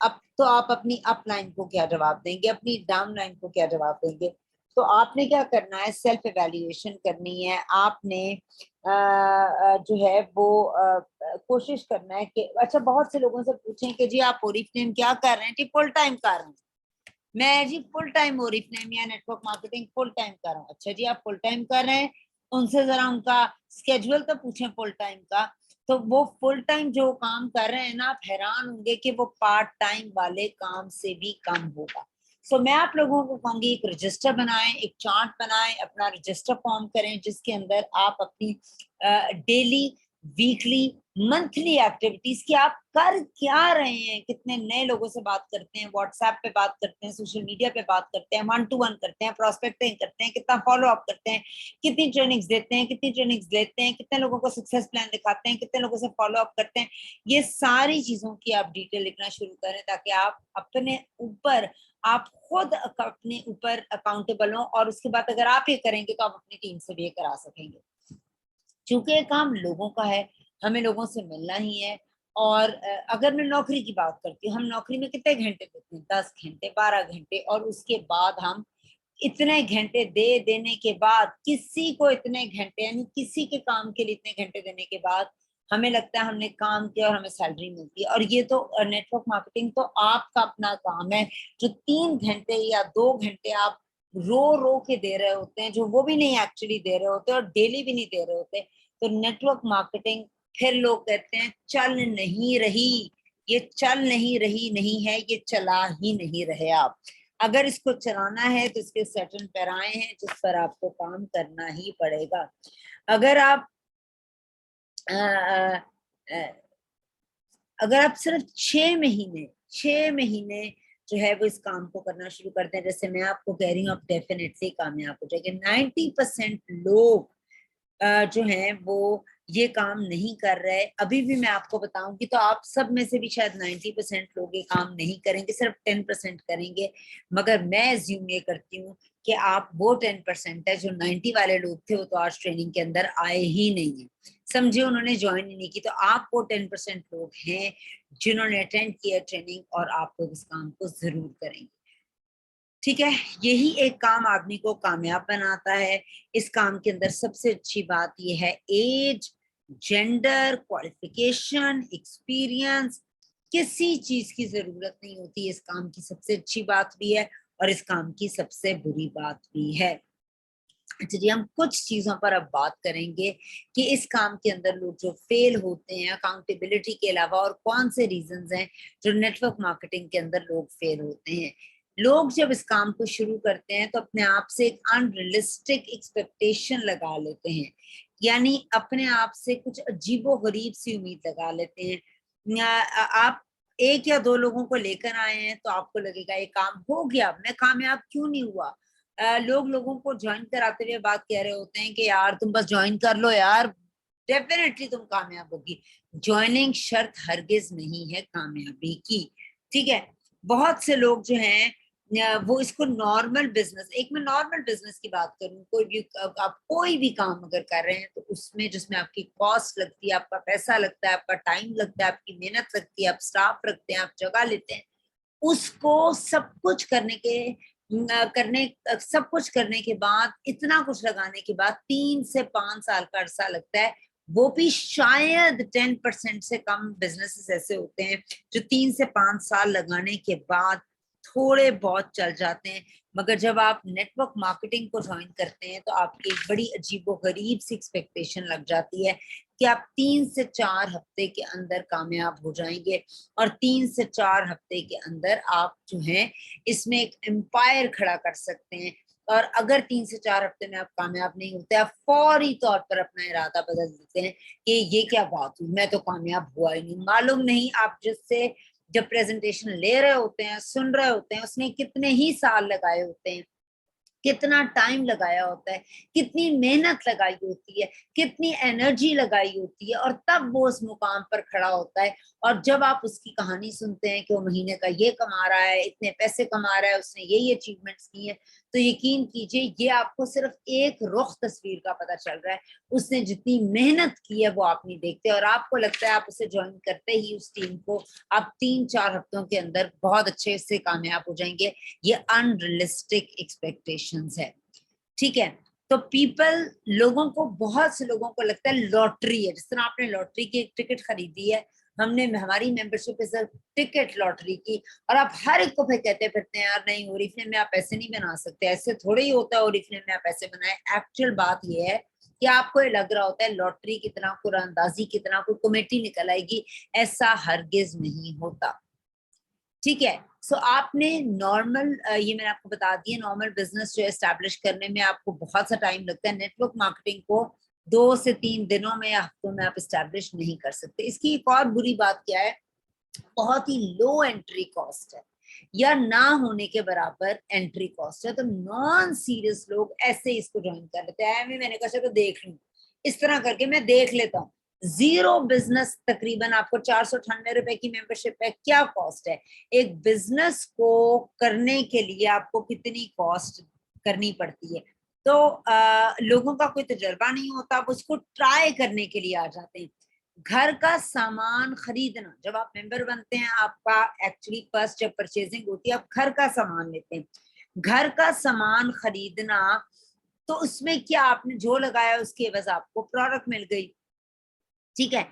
اب تو آپ اپنی اپ لائن کو کیا جواب دیں گے, اپنی ڈاؤن لائن کو کیا جواب دیں گے؟ تو آپ نے کیا کرنا ہے, سیلف ایویلیویشن کرنی ہے. آپ نے جو ہے وہ کوشش کرنا ہے کہ اچھا بہت سے لوگوں سے پوچھیں کہ جی آپ اورiflame کیا کر رہے ہیں؟ جی فل ٹائم کر رہے ہیں میں, جی فل ٹائم اورiflame یا network marketing full time کر رہا ہوں. اچھا جی آپ فل ٹائم کر رہے ہیں, ان سے ذرا ان کا اسکیجول تو پوچھیں فل ٹائم کا. تو وہ فل ٹائم جو کام کر رہے ہیں نا, آپ حیران ہوں گے کہ وہ پارٹ ٹائم والے کام سے بھی کم ہوگا. سو میں آپ لوگوں کو کہوں گی ایک رجسٹر بنائیں, ایک چارٹ بنائیں, اپنا رجسٹر فارم کریں جس کے اندر آپ اپنی ڈیلی, ویکلی, منتھلی ایکٹیویٹیز کی آپ کر کیا رہے ہیں, کتنے نئے لوگوں سے بات کرتے ہیں, واٹس ایپ پہ بات کرتے ہیں, سوشل میڈیا پہ بات کرتے ہیں, 1-to-1 کرتے ہیں, پراسپیکٹنگ کرتے ہیں, کتنا فالو اپ کرتے ہیں, کتنی ٹریننگز دیتے ہیں, کتنی ٹریننگز لیتے ہیں, کتنے لوگوں کو سکسیس پلان دکھاتے ہیں, کتنے لوگوں سے فالو اپ کرتے ہیں. یہ ساری چیزوں کی آپ ڈیٹیل لکھنا شروع کریں تاکہ آپ اپنے اوپر, آپ خود اپنے اوپر اکاؤنٹیبل ہوں, اور اس کے بعد اگر آپ یہ کریں گے تو آپ اپنی ٹیم سے بھی یہ کرا سکیں گے. چونکہ یہ کام لوگوں کا ہے, ہمیں لوگوں سے ملنا ہی ہے. اور اگر میں نوکری کی بات کرتی ہوں, ہم نوکری میں کتنے گھنٹے دیتے ہیں؟ 10 گھنٹے, 12 گھنٹے, اور اس کے بعد ہم اتنے گھنٹے دینے کے بعد کسی کو اتنے گھنٹے, یعنی کسی کے کام کے لیے اتنے گھنٹے دینے کے بعد ہمیں لگتا ہے ہم نے کام کیا اور ہمیں سیلری ملتی ہے. اور یہ تو نیٹ ورک مارکیٹنگ تو آپ کا اپنا کام ہے, جو 3 گھنٹے یا 2 گھنٹے آپ رو کے دے رہے ہوتے ہیں, جو وہ بھی نہیں ایکچولی دے رہے ہوتے اور ڈیلی بھی نہیں دے رہے ہوتے. تو نیٹ ورک مارکیٹنگ پھر لوگ کہتے ہیں چل نہیں رہی, یہ چل نہیں رہی نہیں ہے, یہ چلا ہی نہیں رہے. آپ اگر اس کو چلانا ہے تو اس کے سرٹن پیرائے ہیں جس پر آپ کو کام کرنا ہی پڑے گا. اگر آپ صرف 6 مہینے جو ہے وہ اس کام کو کرنا شروع کرتے ہیں, جیسے میں آپ کو کہہ رہی ہوں, آپ ڈیفینیٹلی کامیاب ہو جائے گے. 90% لوگ جو ہیں وہ یہ کام نہیں کر رہے. ابھی بھی میں آپ کو بتاؤں گی تو آپ سب میں سے بھی شاید 90% لوگ یہ کام نہیں کریں گے, صرف 10% کریں گے. مگر میں ایزیوم یہ کرتی ہوں کہ آپ وہ 10% ہے, جو 90 والے لوگ تھے وہ تو آج ٹریننگ کے اندر آئے ہی نہیں ہیں, سمجھے, انہوں نے جوائن ہی نہیں کی. تو آپ وہ 10% لوگ ہیں جنہوں نے اٹینڈ کیا ٹریننگ, اور آپ لوگ اس کام کو ضرور کریں گے. ٹھیک ہے, یہی ایک کام آدمی کو کامیاب بناتا ہے. اس کام کے اندر سب سے اچھی بات یہ ہے, ایج, جینڈر, کوالیفیکیشن, ایکسپیرینس, کسی چیز کی ضرورت نہیں ہوتی. اس کام کی سب سے اچھی بات بھی ہے اور اس کام کی سب سے بری بات بھی ہے. اچھا جی, ہم کچھ چیزوں پر اب بات کریں گے کہ اس کام کے اندر لوگ جو فیل ہوتے ہیں اکاؤنٹیبلٹی کے علاوہ, اور کون سے ریزنز ہیں جو نیٹ ورک مارکیٹنگ کے اندر لوگ فیل ہوتے ہیں. لوگ جب اس کام کو شروع کرتے ہیں تو اپنے آپ سے ایک انریلسٹک ایکسپیکٹیشن لگا لیتے ہیں, یعنی اپنے آپ سے کچھ عجیب و غریب سی امید لگا لیتے ہیں. آپ 1 یا 2 لوگوں کو لے کر آئے ہیں تو آپ کو لگے گا یہ کام ہو گیا, میں کامیاب کیوں نہیں ہوا. لوگوں کو جوائن کراتے ہوئے بات کہہ رہے ہوتے ہیں کہ یار تم بس جوائن کر لو یار, ڈیفینیٹلی تم کامیاب ہوگی. جوائننگ شرط ہرگز نہیں ہے کامیابی کی. ٹھیک ہے, بہت سے لوگ جو ہیں وہ اس کو نارمل بزنس, ایک میں نارمل بزنس کی بات کروں, آپ کوئی بھی کام اگر کر رہے ہیں تو اس میں جس میں آپ کی کاسٹ لگتی ہے, آپ کا پیسہ لگتا ہے, آپ کا ٹائم لگتا ہے, آپ کی محنت لگتی ہے, آپ اسٹاف رکھتے ہیں, آپ جگہ لیتے ہیں, اس کو سب کچھ کرنے کے بعد, اتنا کچھ لگانے کے بعد 3 سے 5 سال کا عرصہ لگتا ہے. وہ بھی شاید 10% سے کم بزنس ایسے ہوتے ہیں جو 3 سے 5 سال لگانے کے بعد تھوڑے بہت چل جاتے ہیں. مگر جب آپ نیٹ ورک مارکیٹنگ کو جوائن کرتے ہیں تو آپ کی ایک بڑی عجیب و غریب سی ایکسپیکٹیشن لگ جاتی ہے کہ آپ 3 سے 4 ہفتے کے اندر کامیاب ہو جائیں گے, اور 3 سے 4 ہفتے کے اندر آپ جو ہیں اس میں ایک امپائر کھڑا کر سکتے ہیں. اور اگر 3 سے 4 ہفتے میں آپ کامیاب نہیں ہوتے, آپ فوری طور پر اپنا ارادہ بدل دیتے ہیں کہ یہ کیا بات ہوئی, میں تو کامیاب ہوا ہی نہیں. معلوم نہیں آپ جس سے جب پریزنٹیشن لے رہے ہوتے ہیں, سن رہے ہوتے ہیں, اس نے کتنے ہی سال لگائے ہوتے ہیں, کتنا ٹائم لگایا ہوتا ہے, کتنی محنت لگائی ہوتی ہے, کتنی انرجی لگائی ہوتی ہے, اور تب وہ اس مقام پر کھڑا ہوتا ہے. اور جب آپ اس کی کہانی سنتے ہیں کہ وہ مہینے کا یہ کما رہا ہے, اتنے پیسے کما رہا ہے, اس نے یہ اچیومنٹس کی ہیں, تو یقین کیجئے یہ آپ کو صرف ایک رخ تصویر کا پتہ چل رہا ہے. اس نے جتنی محنت کی ہے وہ آپ نہیں دیکھتے, اور آپ کو لگتا ہے آپ اسے جوائن کرتے ہی اس ٹیم کو آپ 3-4 ہفتوں کے اندر بہت اچھے سے کامیاب ہو جائیں گے. یہ انریلسٹک ایکسپیکٹیشنز ہے. ٹھیک ہے, تو پیپل, لوگوں کو, بہت سے لوگوں کو لگتا ہے لاٹری ہے. جس طرح آپ نے لاٹری کی ایک ٹکٹ خریدی ہے, ہم نے ہماری ممبرشپ پہ سر ٹکٹ لاٹری کی, اور آپ ہر ایک کو پھر کہتے پھرتے ہیں یار نہیں اوریفلیم میں آپ پیسے نہیں بنا سکتے, ایسے تھوڑے ہی ہوتا ہے اوریفلیم میں آپ پیسے بنائیں. ایکچوئل بات یہ ہے کہ آپ کو یہ لگ رہا ہوتا ہے لاٹری کتنا, قرآن اندازی کتنا, کوئی کمیٹی نکل آئے گی. ایسا ہرگز نہیں ہوتا. ٹھیک ہے, سو آپ نے نارمل, یہ میں نے آپ کو بتا دیا, نارمل بزنس جو اسٹیبلش کرنے میں آپ کو بہت سا ٹائم لگتا ہے. نیٹ ورک مارکیٹنگ کو 2 سے 3 دنوں میں یا ہفتوں میں آپ اسٹیبلش نہیں کر سکتے. اس کی ایک اور بری بات کیا ہے, بہت ہی لو انٹری کاسٹ ہے, یا نہ ہونے کے برابر انٹری کاسٹ ہے. تو نان سیریس لوگ ایسے اس کو جوائن کر لیتے ہیں. میں نے کہا چلو دیکھ لوں, اس طرح کر کے میں دیکھ لیتا ہوں. زیرو بزنس تقریباً آپ کو 498 روپے کی ممبرشپ ہے. کیا کاسٹ ہے ایک بزنس کو کرنے کے لیے, آپ کو کتنی کاسٹ کرنی پڑتی ہے. تو لوگوں کا کوئی تجربہ نہیں ہوتا, آپ اس کو ٹرائی کرنے کے لیے آ جاتے ہیں. گھر کا سامان خریدنا, جب آپ ممبر بنتے ہیں آپ کا ایکچولی فرسٹ جب پرچیزنگ ہوتی ہے آپ گھر کا سامان لیتے ہیں. گھر کا سامان خریدنا, تو اس میں کیا آپ نے جو لگایا اس کے عوض آپ کو پروڈکٹ مل گئی. ٹھیک ہے,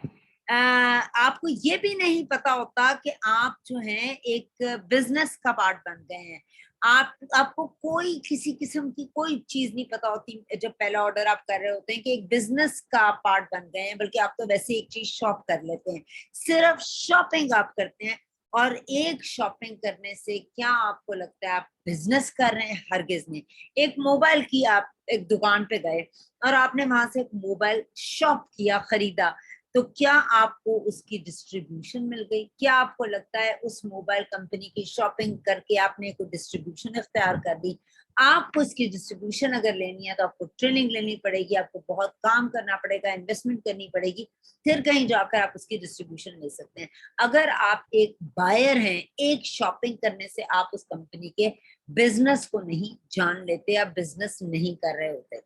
آپ کو یہ بھی نہیں پتا ہوتا کہ آپ جو ہیں ایک بزنس کا پارٹ بن گئے ہیں. آپ کو کوئی کسی قسم کی کوئی چیز نہیں پتا ہوتی جب پہلا آرڈر آپ کر رہے ہوتے ہیں کہ ایک بزنس کا پارٹ بن گئے ہیں, بلکہ آپ تو ویسے ایک چیز شاپ کر لیتے ہیں, صرف شاپنگ آپ کرتے ہیں. اور ایک شاپنگ کرنے سے کیا آپ کو لگتا ہے آپ بزنس کر رہے ہیں؟ ہرگز نہیں. ایک موبائل کی آپ ایک دکان پہ گئے اور آپ نے وہاں سے ایک موبائل شاپ کیا, خریدا, تو کیا آپ کو اس کی ڈسٹریبیوشن مل گئی؟ کیا آپ کو لگتا ہے اس موبائل کمپنی کی شاپنگ کر کے آپ نے کوئی ڈسٹریبیوشن اختیار کر دی؟ آپ کو اس کی ڈسٹریبیوشن اگر لینی ہے تو آپ کو ٹریننگ لینی پڑے گی, آپ کو بہت کام کرنا پڑے گا, انویسٹمنٹ کرنی پڑے گی, پھر کہیں جا کر آپ اس کی ڈسٹریبیوشن لے سکتے ہیں. اگر آپ ایک بائر ہیں, ایک شاپنگ کرنے سے آپ اس کمپنی کے بزنس کو نہیں جان لیتے, آپ بزنس نہیں کر رہے ہوتے.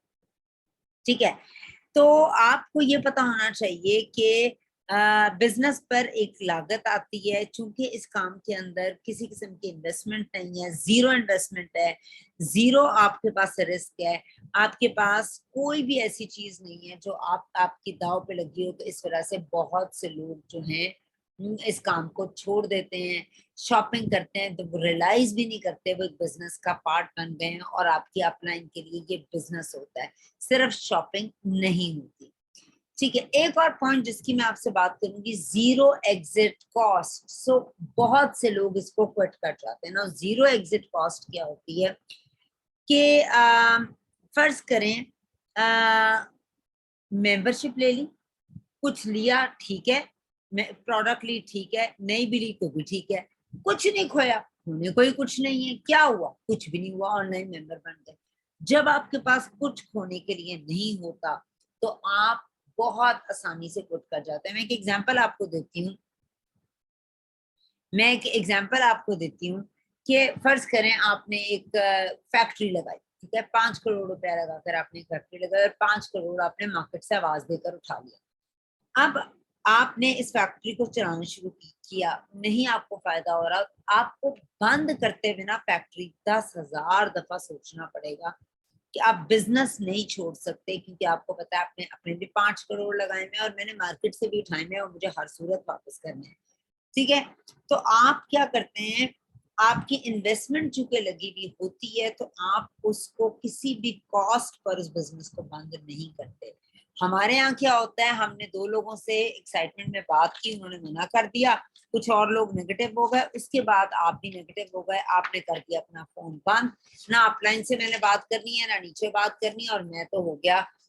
ٹھیک ہے, تو آپ کو یہ پتا ہونا چاہیے کہ بزنس پر ایک لاگت آتی ہے, چونکہ اس کام کے اندر کسی قسم کی انویسٹمنٹ نہیں ہے, زیرو انویسٹمنٹ ہے, زیرو آپ کے پاس رسک ہے, آپ کے پاس کوئی بھی ایسی چیز نہیں ہے جو آپ کی داؤ پہ لگی ہو. تو اس وجہ سے بہت سے لوگ جو ہیں اس کام کو چھوڑ دیتے ہیں, شاپنگ کرتے ہیں تو وہ ریلائز بھی نہیں کرتے وہ ایک بزنس کا پارٹ بن گئے ہیں, اور آپ کی اپ لائن کے لیے یہ بزنس ہوتا ہے, صرف شاپنگ نہیں ہوتی. ٹھیک ہے, ایک اور پوائنٹ جس کی میں آپ سے بات کروں گی, زیرو ایگزٹ کاسٹ. سو بہت سے لوگ اس کو کوٹ کر جاتے ہیں نا. زیرو ایگزٹ کاسٹ کیا ہوتی ہے کہ فرض کریں ممبرشپ لے لی, کچھ لیا ٹھیک ہے, پروڈکٹ لی ٹھیک ہے, نہیں بھی لی تو بھی ٹھیک ہے, کچھ نہیں کھویا, ہونے کوئی کچھ نہیں ہے. کیا ہوا؟ کچھ بھی نہیں ہوا, آن لائن ممبر بن گئے. جب آپ کے پاس کچھ کھونے کے لیے نہیں ہوتا تو آپ بہت آسانی سے کوٹ کر جاتے ہیں. میں ایک ایگزامپل آپ کو دیتی ہوں کہ فرض کریں آپ نے ایک فیکٹری لگائی, ٹھیک ہے, 5 کروڑ روپیہ لگا کر آپ نے ایک فیکٹری لگائی, اور 5 کروڑ آپ نے مارکیٹ سے آواز دے کر اٹھا لیا. اب آپ نے اس فیکٹری کو چلانا شروع کیا, نہیں آپ کو فائدہ ہو رہا, آپ کو بند کرتے بنا فیکٹری 10,000 دفعہ سوچنا پڑے گا کہ آپ بزنس نہیں چھوڑ سکتے, کیونکہ آپ کو پتا ہے آپ نے اپنے بھی 5 کروڑ لگائے ہیں اور میں نے مارکیٹ سے بھی اٹھائے ہیں اور مجھے ہر صورت واپس کرنے ہیں. ٹھیک ہے, تو آپ کیا کرتے ہیں, آپ کی انویسٹمنٹ چونکہ لگی ہوئی ہوتی ہے تو آپ اس کو کسی بھی کاسٹ پر اس بزنس کو بند نہیں کرتے. ہمارے یہاں کیا ہوتا ہے, ہم نے 2 لوگوں سے ایکسائٹمنٹ میں بات کی, انہوں نے منع کر دیا, کچھ اور لوگ نیگیٹو ہو گئے, اس کے بعد آپ بھی نیگیٹو ہو گئے, آپ نے کر دیا اپنا فون بند. نہ اپ لائن سے میں نے بات کرنی ہے, نہ نیچے بات کرنی ہے, اور میں تو ہو گیا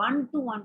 1-to-1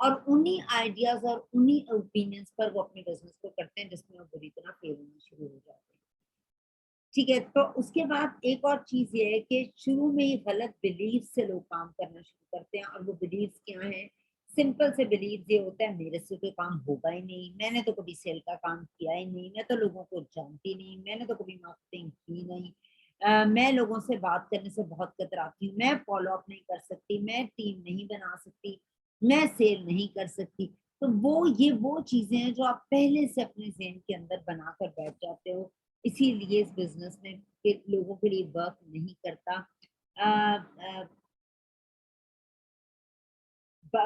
اور انہی آئیڈیاز اور انہی اوپینینس پر وہ اپنے بزنس کو کرتے ہیں جس میں وہ بری طرح فیل ہونا شروع ہو جاتے ہیں. ٹھیک ہے. تو اس کے بعد ایک اور چیز یہ ہے کہ شروع میں ہی غلط بلیف سے لوگ کام کرنا شروع کرتے ہیں. اور وہ بلیفس کیا ہیں؟ سمپل سے بلیف یہ ہوتا ہے میرے سے کوئی کام ہوگا ہی نہیں, میں نے تو کبھی سیل کا کام کیا ہی نہیں, میں تو لوگوں کو جانتی نہیں, میں نے تو کبھی مارکیٹنگ کی نہیں, میں لوگوں سے بات کرنے سے بہت کتراتی ہوں, میں فالو اپ نہیں کر سکتی, میں ٹیم نہیں بنا سکتی, میں سیل نہیں کر سکتی. تو وہ چیزیں ہیں جو آپ پہلے سے اپنے ذہن کے اندر بنا کر بیٹھ جاتے ہو. اسی لیے اس بزنس میں لوگوں کے لیے ورک نہیں کرتا.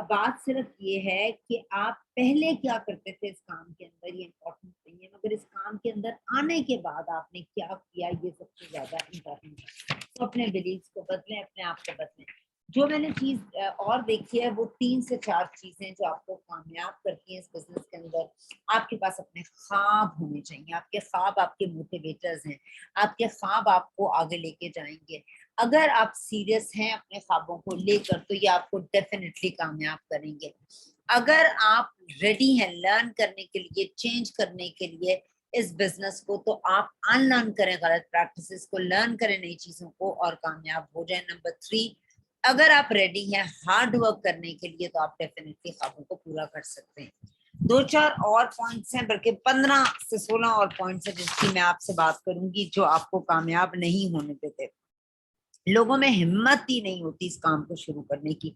بات صرف یہ ہے کہ آپ پہلے کیا کرتے تھے اس کام کے اندر, یہ امپورٹنٹ نہیں ہے, مگر اس کام کے اندر آنے کے بعد آپ نے کیا کیا یہ سب سے زیادہ امپورٹنٹ ہے. تو اپنے بلیفس کو بدلیں, اپنے آپ کو بدلیں. جو میں نے چیز اور دیکھی ہے وہ 3 سے 4 چیزیں جو آپ کو کامیاب کرتی ہیں اس بزنس کے اندر. آپ کے پاس اپنے خواب ہونے چاہیے. آپ کے خواب آپ کے موٹیویٹرز ہیں, آپ کے خواب آپ کو آگے لے کے جائیں گے. اگر آپ سیریس ہیں اپنے خوابوں کو لے کر تو یہ آپ کو ڈیفینیٹلی کامیاب کریں گے. اگر آپ ریڈی ہیں لرن کرنے کے لیے, چینج کرنے کے لیے اس بزنس کو, تو آپ ان لرن کریں غلط پریکٹسز کو, لرن کریں نئی چیزوں کو اور کامیاب ہو جائیں. نمبر 3, اگر آپ ریڈی ہیں ہارڈ ورک کرنے کے لیے تو آپ ڈیفینیٹلی خوابوں کو پورا کر سکتے ہیں. 2-4 اور پوائنٹس ہیں, بلکہ 15 سے 16 اور پوائنٹس ہیں جس کی میں آپ سے بات کروں گی جو آپ کو کامیاب نہیں ہونے دیتے. لوگوں میں ہمت ہی نہیں ہوتی اس کام کو شروع کرنے کی.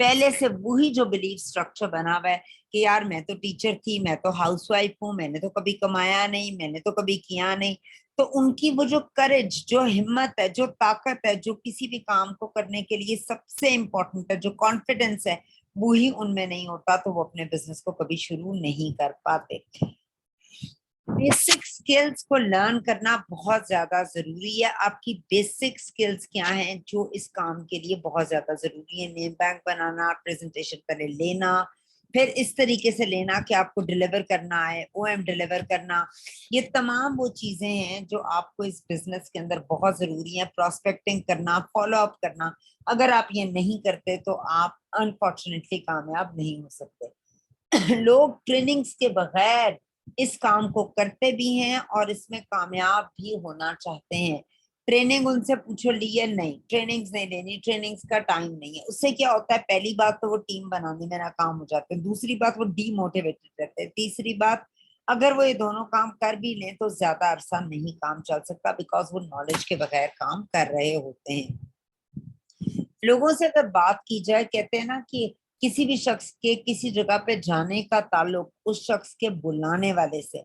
پہلے سے وہی جو بلیف سٹرکچر بنا ہوا ہے کہ یار میں تو ٹیچر تھی, میں تو ہاؤس وائف ہوں, میں نے تو کبھی کمایا نہیں, میں نے تو کبھی کیا نہیں. تو ان کی وہ جو کریج, جو ہمت ہے, جو طاقت ہے, جو کسی بھی کام کو کرنے کے لیے سب سے امپورٹنٹ ہے, جو کانفیڈنس ہے, وہی ان میں نہیں ہوتا, تو وہ اپنے بزنس کو کبھی شروع نہیں کر پاتے. بیسک سکلز کو لرن کرنا بہت زیادہ ضروری ہے. آپ کی بیسک سکلز کیا ہیں جو اس کام کے لیے بہت زیادہ ضروری ہے؟ نیم بینک بنانا, پریزنٹیشن پہلے لینا, پھر اس طریقے سے لینا کہ آپ کو ڈیلیور کرنا ہے, او ایم ڈیلیور کرنا. یہ تمام وہ چیزیں ہیں جو آپ کو اس بزنس کے اندر بہت ضروری ہیں. پراسپیکٹنگ کرنا, فالو اپ کرنا, اگر آپ یہ نہیں کرتے تو آپ انفارچونیٹلی کامیاب نہیں ہو سکتے. لوگ ٹریننگز کے بغیر اس کام کو کرتے بھی ہیں اور اس میں کامیاب بھی ہونا چاہتے ہیں. ٹریننگ ان سے پوچھو لی ہے, نہیں, ٹریننگز نہیں لینی, ٹریننگز کا ٹائم نہیں ہے. اس سے کیا ہوتا ہے, پہلی بات تو وہ ٹیم بنانے میں ناکام ہو جاتے ہیں, دوسری بات وہ ڈی موٹیویٹڈ رہتے ہیں, تیسری بات اگر وہ یہ دونوں کام کر بھی لیں تو زیادہ عرصہ نہیں کام چل سکتا, بیکاز وہ نالج کے بغیر کام کر رہے ہوتے ہیں. لوگوں سے اگر بات کی جائے, کہتے ہیں نا کہ کسی بھی شخص کے کسی جگہ پہ جانے کا تعلق اس شخص کے بلانے والے سے.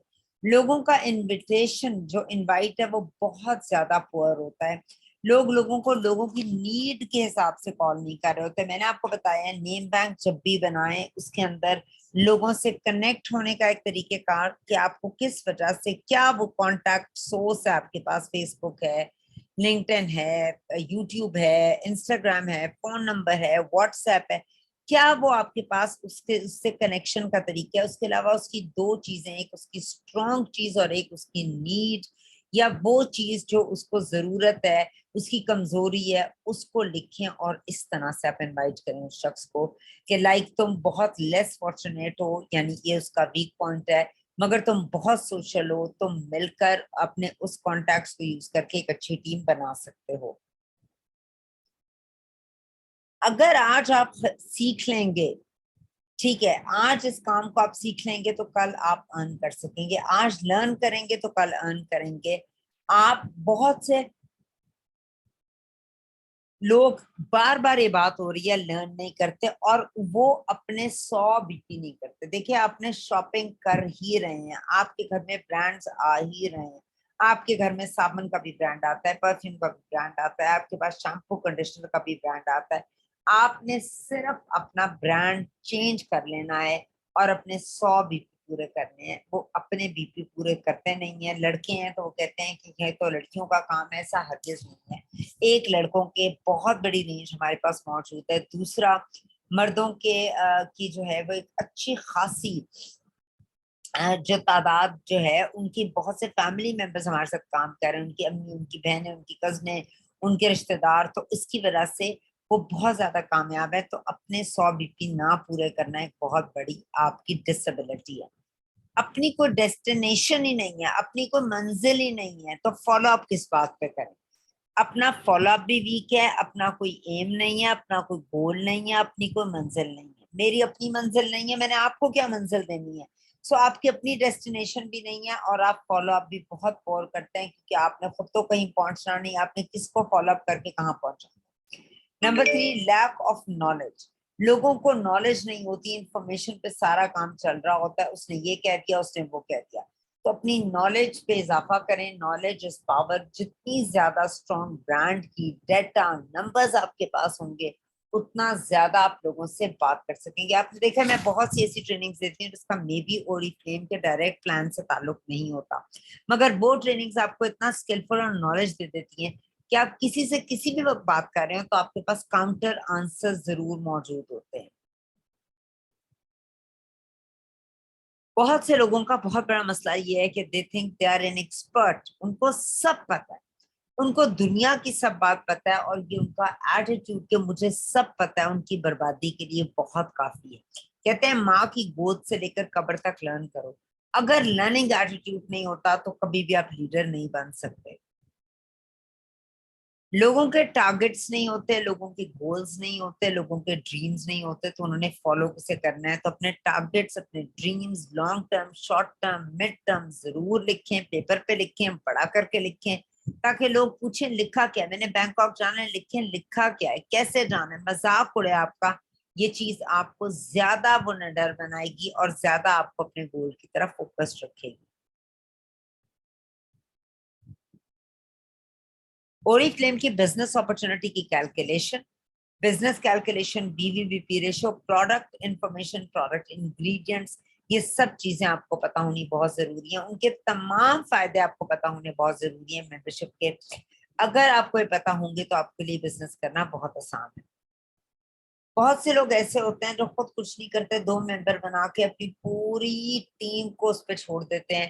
لوگوں کا انویٹیشن جو انوائٹ ہے وہ بہت زیادہ پور ہوتا ہے. لوگوں کو لوگوں کی نیڈ کے حساب سے کال نہیں کر رہے ہوتے. میں نے آپ کو بتایا ہے, نیم بینک جب بھی بنائیں اس کے اندر لوگوں سے کنیکٹ ہونے کا ایک طریقہ کار کہ آپ کو کس وجہ سے, کیا وہ کانٹیکٹ سورس ہے آپ کے پاس, فیس بک ہے, لنکڈن ہے, یوٹیوب ہے, انسٹاگرام ہے, فون نمبر ہے, واٹس ایپ ہے, کیا وہ آپ کے پاس اس سے کنیکشن کا طریقہ ہے. اس کے علاوہ اس کی 2 چیزیں, ایک اس کی اسٹرانگ چیز اور ایک اس کی نیڈ, یا وہ چیز جو اس کو ضرورت ہے, اس کی کمزوری ہے, اس کو لکھیں اور اس طرح سے آپ انوائٹ کریں اس شخص کو کہ لائک تم بہت لیس فارچونیٹ ہو, یعنی یہ اس کا ویک پوائنٹ ہے, مگر تم بہت سوشل ہو, تم مل کر اپنے اس کانٹیکٹس کو یوز کر کے ایک اچھی ٹیم بنا سکتے ہو. اگر آج آپ سیکھ لیں گے, ٹھیک ہے, آج اس کام کو آپ سیکھ لیں گے تو کل آپ ارن کر سکیں گے. آج لرن کریں گے تو کل ارن کریں گے. آپ بہت سے لوگ بار بار یہ بات ہو رہی ہے لرن نہیں کرتے اور وہ اپنے 100 بیٹی نہیں کرتے. دیکھیں, آپ نے شاپنگ کر ہی رہے ہیں, آپ کے گھر میں برانڈز آ ہی رہے ہیں, آپ کے گھر میں صابن کا بھی برانڈ آتا ہے, پرفیوم کا بھی برانڈ آتا ہے, آپ کے پاس شیمپو کنڈیشنر کا بھی برانڈ آتا ہے. آپ نے صرف اپنا برانڈ چینج کر لینا ہے اور اپنے 100 بی پی پورے کرنے ہیں. وہ اپنے بی پی پورے کرتے نہیں ہیں. لڑکے ہیں تو وہ کہتے ہیں کہ یہ تو لڑکیوں کا کام ہے, ایسا ہرگز نہیں ہے. ایک, لڑکوں کے بہت بڑی رینج ہمارے پاس موجود ہے. دوسرا, مردوں کے کی جو ہے وہ ایک اچھی خاصی جو تعداد جو ہے, ان کی بہت سے فیملی ممبرز ہمارے ساتھ کام کر رہے ہیں, ان کی امی, ان کی بہنیں, ان کی کزنیں, ان کے رشتہ دار. تو اس کی وجہ سے وہ بہت زیادہ کامیاب ہے. تو اپنے 100 BP نہ پورے کرنا ایک بہت بڑی آپ کی ڈسبلٹی ہے. اپنی کوئی ڈیسٹینیشن ہی نہیں ہے, اپنی کوئی منزل ہی نہیں ہے, تو فالو اپ کس بات پہ کریں؟ اپنا فالو اپ بھی ویک ہے, اپنا کوئی ایم نہیں ہے, اپنا کوئی گول نہیں ہے, اپنی کوئی منزل نہیں ہے. میری اپنی منزل نہیں ہے, میں نے آپ کو کیا منزل دینی ہے؟ سو آپ کی اپنی ڈیسٹینیشن بھی نہیں ہے, اور آپ فالو اپ بھی بہت پور کرتے ہیں, کیونکہ آپ نے خود تو کہیں پہنچنا نہیں, آپ نے کس کو فالو اپ کر کے کہاں پہنچا. Number 3, lack of knowledge. لوگوں کو نالج نہیں ہوتی, انفارمیشن پہ سارا کام چل رہا ہوتا ہے, اس نے یہ کہہ دیا, اس نے وہ کہہ دیا. تو اپنی نالج پہ اضافہ کریں. Knowledge is power. جتنی زیادہ اسٹرانگ برانڈ کی ڈیٹا نمبرز آپ کے پاس ہوں گے, اتنا زیادہ آپ لوگوں سے بات کر سکیں گے. آپ نے دیکھا میں بہت سی ایسی ٹریننگز دیتی ہوں جس کا مے بی اورiflame کے ڈائریکٹ پلان سے تعلق نہیں ہوتا, مگر وہ ٹریننگز آپ کو اتنا اسکلفل اور نالج دے دیتی ہیں کہ آپ کسی سے کسی بھی وقت بات کر رہے ہیں تو آپ کے پاس کاؤنٹر آنسر ضرور موجود ہوتے ہیں. بہت سے لوگوں کا بہت بڑا مسئلہ یہ ہے کہ they think they are an expert. ان کو سب پتہ ہے, ان کو دنیا کی سب بات پتہ ہے, اور یہ ان کا ایٹیٹیوڈ کہ مجھے سب پتہ ہے ان کی بربادی کے لیے بہت کافی ہے. کہتے ہیں ماں کی گود سے لے کر قبر تک لرن کرو. اگر لرننگ ایٹیٹیوڈ نہیں ہوتا تو کبھی بھی آپ لیڈر نہیں بن سکتے. لوگوں کے ٹارگٹس نہیں ہوتے, لوگوں کے گولز نہیں ہوتے, لوگوں کے ڈریمز نہیں ہوتے, تو انہوں نے فالو کسے کرنا ہے. تو اپنے ٹارگٹس, اپنے dreams, long term, short term, mid term ضرور لکھیں, پیپر پہ لکھیں, پڑھا کر کے لکھیں, تاکہ لوگ پوچھیں لکھا کیا, میں نے بینکاک جانا ہے, لکھیں لکھا کیا ہے, کیسے جانا ہے. مذاق اڑے آپ کا. یہ چیز آپ کو زیادہ وہ نڈر بنائے گی, اور زیادہ آپ کو اپنے گول کی طرف فوکس رکھے گی. اورiflame کی بزنس اپرچونٹی کی calculation, business calculation, BV/BP ratio, product information, product ingredients, یہ سب چیزیں آپ کو پتہ ہونی بہت ضروری ہیں. ان کے تمام فائدے آپ کو پتہ ہونے بہت ضروری ہیں ممبرشپ کے. اگر آپ کو یہ پتہ ہوں گے تو آپ کے لیے بزنس کرنا بہت آسان ہے. بہت سے لوگ ایسے ہوتے ہیں جو خود کچھ نہیں کرتے, 2 ممبر بنا کے اپنی پوری ٹیم کو اس پہ چھوڑ دیتے ہیں,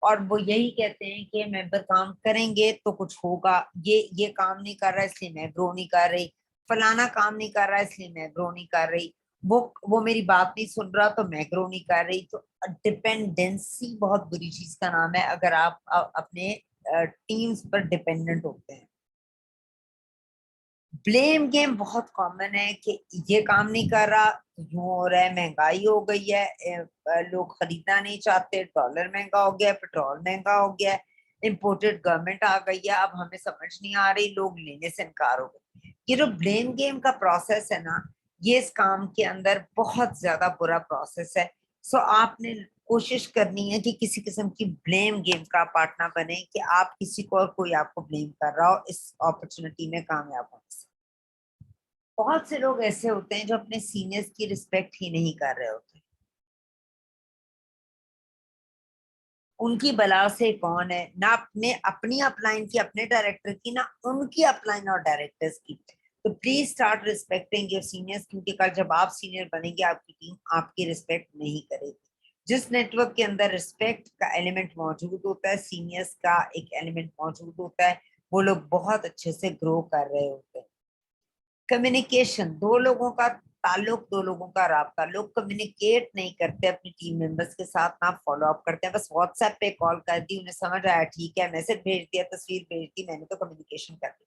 اور وہ یہی کہتے ہیں کہ ممبر کام کریں گے تو کچھ ہوگا. یہ کام نہیں کر رہا اس لیے میں گرو نہیں کر رہی, فلانا کام نہیں کر رہا اس لیے میں گرو نہیں کر رہی, وہ میری بات نہیں سن رہا تو میں گرو نہیں کر رہی. تو ڈپینڈنسی بہت بری چیز کا نام ہے اگر آپ اپنے ٹیمز پر ڈپینڈنٹ ہوتے ہیں. بلیم گیم بہت کامن ہے کہ یہ کام نہیں کر رہا, یوں ہو رہا ہے, مہنگائی ہو گئی ہے, لوگ خریدنا نہیں چاہتے, ڈالر مہنگا ہو گیا, پیٹرول مہنگا ہو گیا, امپورٹڈ گورنمنٹ آ گئی ہے, اب ہمیں سمجھ نہیں آ رہی, لوگ لینے سے انکار ہو گئے. یہ جو بلیم گیم کا پروسیس ہے نا, یہ اس کام کے اندر بہت زیادہ برا پروسیس ہے. سو آپ نے کوشش کرنی ہے کہ کسی قسم کی بلیم گیم کا پارٹ نہ بنے, کہ آپ کسی کو اور کوئی آپ کو بلیم کر رہا ہو اس اپرچونٹی میں کامیاب ہونے سے. بہت سے لوگ ایسے ہوتے ہیں جو اپنے سینئرز کی رسپیکٹ ہی نہیں کر رہے ہوتے. ان کی بلا سے کون ہے, نہ اپنی اپ لائن کی, اپنے ڈائریکٹر کی, نہ ان کی اپ لائن اور ڈائریکٹرز کی. تو please start respecting your seniors, کیونکہ کل جب آپ سینئر بنیں گے آپ کی ٹیم آپ کی رسپیکٹ نہیں کرے گی. جس نیٹ ورک کے اندر رسپیکٹ کا ایلیمنٹ موجود ہوتا ہے, سینئرز کا ایک ایلیمنٹ موجود ہوتا ہے, وہ لوگ بہت اچھے سے گرو کر رہے ہوتے ہیں. کمیونیکیشن, 2 لوگوں کا تعلق, 2 لوگوں کا رابطہ. لوگ کمیونیکیٹ نہیں کرتے اپنی ٹیم ممبرس کے ساتھ, نہ فالو اپ کرتے ہیں, بس واٹس ایپ پہ کال کر دی, انہیں سمجھ آیا ٹھیک ہے, میسج بھیج دیا, تصویر بھیج دی, میں نے تو کمیونیکیشن کر دی.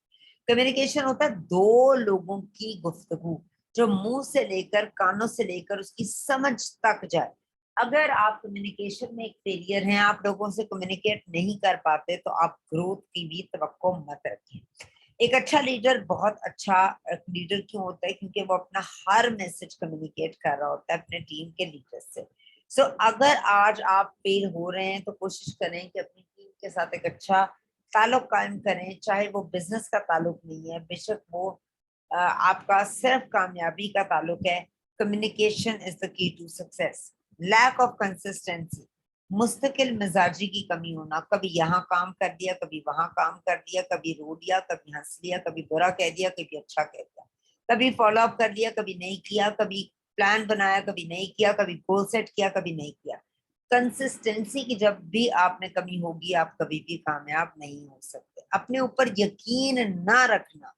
کمیونیکیشن ہوتا ہے 2 لوگوں کی گفتگو, جو منہ سے لے کر, کانوں سے لے کر اس کی سمجھ تک جائے. اگر آپ کمیونیکیشن میں ایک فیلئر ہیں, آپ لوگوں سے کمیونیکیٹ نہیں کر پاتے, تو آپ گروتھ کی بھی توقع مت رکھیں. ایک اچھا لیڈر بہت اچھا لیڈر کیوں ہوتا ہے, کیونکہ وہ اپنا ہر میسج کمیونیکیٹ کر رہا ہوتا ہے اپنے ٹیم کے لیڈر سے. سو اگر آج آپ فیل ہو رہے ہیں تو کوشش کریں کہ اپنی ٹیم کے ساتھ ایک اچھا تعلق قائم کریں, چاہے وہ بزنس کا تعلق نہیں ہے, بے شک وہ آپ کا صرف کامیابی کا تعلق ہے. Communication is the key to success. Lack of consistency, مستقل مزاجی کی کمی ہونا, کبھی یہاں کام کر دیا, کبھی وہاں کام کر دیا, کبھی رو دیا, کبھی ہنس لیا, کبھی برا کہہ دیا, کبھی اچھا کہہ دیا, کبھی فالو اپ کر لیا, کبھی نہیں کیا, کبھی پلان بنایا, کبھی نہیں کیا, کبھی گول سیٹ کیا, کبھی نہیں کیا. کنسسٹنسی کی جب بھی آپ میں کمی ہوگی, آپ کبھی بھی کامیاب نہیں ہو سکتے. اپنے اوپر یقین نہ رکھنا,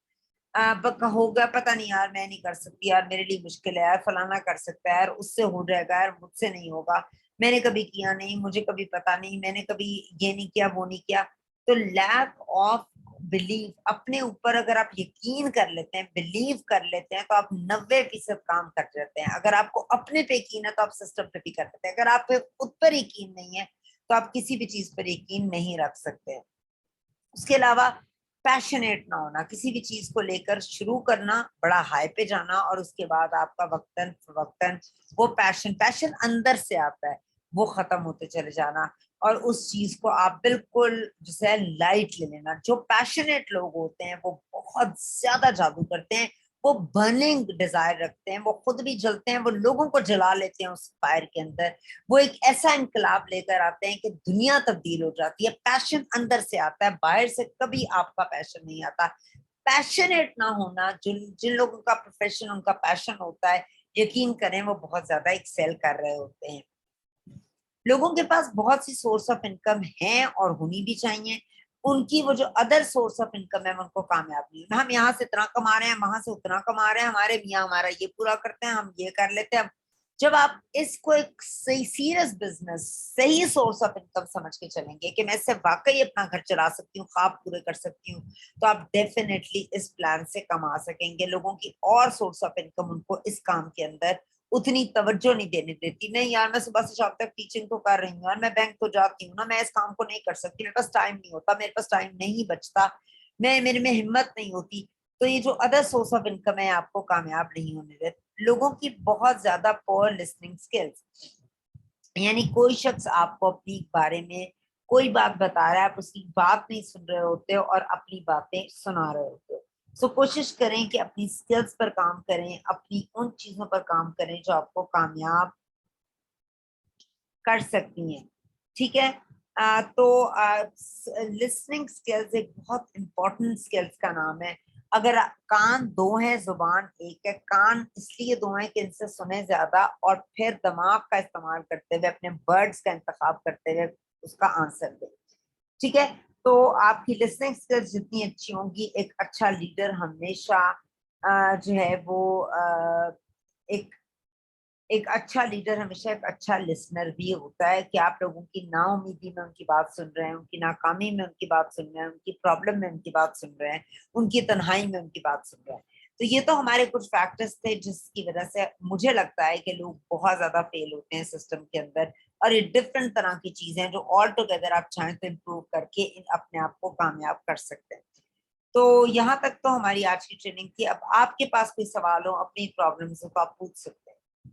ہوگا پتہ نہیں یار میں نہیں کر سکتی یار میرے لیے مشکل ہے یار فلانا کر سکتا ہے یار اس سے ہو جائے گا یار مجھ سے نہیں ہوگا میں نے کبھی کیا نہیں مجھے کبھی پتا نہیں میں نے کبھی یہ نہیں کیا وہ نہیں کیا. تو لیک آف بلیف اپنے اوپر اگر آپ یقین کر لیتے ہیں بلیو کر لیتے ہیں تو آپ 90% کام کر جاتے ہیں. اگر آپ کو اپنے پہ یقین ہے تو آپ سسٹم پہ بھی کر لیتے ہیں. اگر آپ پہ خود پر یقین نہیں ہے تو آپ کسی بھی چیز پر یقین نہیں رکھ سکتے. اس کے علاوہ پیشنیٹ نہ ہونا کسی بھی چیز کو لے کر شروع کرنا بڑا ہائی پہ جانا اور اس کے بعد آپ کا وقتاً وہ پیشن اندر سے آتا ہے وہ ختم ہوتے چلے جانا اور اس چیز کو آپ بالکل جسے لائٹ لے لینا. جو پیشنیٹ لوگ ہوتے ہیں وہ بہت زیادہ جادو کرتے ہیں وہ برننگ ڈیزائر رکھتے ہیں وہ خود بھی جلتے ہیں وہ لوگوں کو جلا لیتے ہیں اس فائر کے اندر. وہ ایک ایسا انقلاب لے کر آتے ہیں کہ دنیا تبدیل ہو جاتی ہے. پیشن اندر سے آتا ہے باہر سے کبھی آپ کا پیشن نہیں آتا. پیشنیٹ نہ ہونا جن لوگوں کا پروفیشن ان کا پیشن ہوتا ہے یقین کریں وہ بہت زیادہ ایکسیل کر رہے ہوتے ہیں. لوگوں کے پاس بہت سی سورس آف انکم ہیں اور ہونی بھی چاہیے. ان کی وہ جو ادر سورس آف انکم ہے ان کو کامیاب نہیں. ہم یہاں سے اتنا کما رہے ہیں وہاں سے اتنا کما رہے ہیں ہمارے میاں ہمارا یہ پورا کرتے ہیں ہم یہ کر لیتے ہیں. جب آپ اس کو ایک صحیح سیریس بزنس صحیح سورس آف انکم سمجھ کے چلیں گے کہ میں اس سے واقعی اپنا گھر چلا سکتی ہوں خواب پورے کر سکتی ہوں تو آپ ڈیفینیٹلی اس پلان سے کما سکیں گے. لوگوں کی اور سورس آف انکم ان کو اس کام کے اندر اتنی توجہ نہیں دینے دیتی. نہیں یار میں صبح سے شام تک ٹیچنگ تو کر رہی ہوں یار میں بینک تو جاتی ہوں نا میں اس کام کو نہیں کر سکتی میرے پاس ٹائم نہیں ہوتا میرے پاس ٹائم نہیں بچتا میرے میں ہمت نہیں ہوتی. تو یہ جو ادر سورس آف انکم ہے آپ کو کامیاب نہیں ہونے دیتے. لوگوں کی بہت زیادہ پور لسننگ سکلز یعنی کوئی شخص آپ کو اپنی بارے میں کوئی بات بتا رہا ہے آپ اس کی بات نہیں سن رہے ہوتے اور اپنی باتیں سنا رہے ہوتے. سو کوشش کریں کہ اپنی سکلز پر کام کریں اپنی ان چیزوں پر کام کریں جو آپ کو کامیاب کر سکتی ہیں. ٹھیک ہے تو لسننگ سکلز ایک بہت امپورٹنٹ سکلز کا نام ہے. اگر کان دو ہیں زبان ایک ہے. کان اس لیے دو ہیں کہ ان سے سنیں زیادہ اور پھر دماغ کا استعمال کرتے ہوئے اپنے ورڈز کا انتخاب کرتے ہوئے اس کا آنسر دیں. ٹھیک ہے تو آپ کی لسننگ سکلز جتنی اچھی ہوں گی ایک اچھا لیڈر ہمیشہ جو ہے وہ ایک اچھا لیڈر ہمیشہ ایک اچھا لسنر بھی ہوتا ہے کہ آپ لوگوں کی نا امیدی میں ان کی بات سن رہے ہیں ان کی ناکامی میں ان کی بات سن رہے ہیں ان کی پرابلم میں ان کی بات سن رہے ہیں ان کی تنہائی میں ان کی بات سن رہے ہیں. تو یہ تو ہمارے کچھ فیکٹرز تھے جس کی وجہ سے مجھے لگتا ہے کہ لوگ بہت زیادہ فیل ہوتے ہیں سسٹم کے اندر اور یہ ڈفرینٹ طرح کی چیزیں جو آل ٹوگیدر آپ چاہیں تو امپروو کر کے اپنے آپ کو کامیاب کر سکتے ہیں. تو یہاں تک تو ہماری آج کی ٹریننگ تھی. اب آپ کے پاس کوئی سوال ہو اپنی پرابلمس ہو تو آپ پوچھ سکتے ہیں.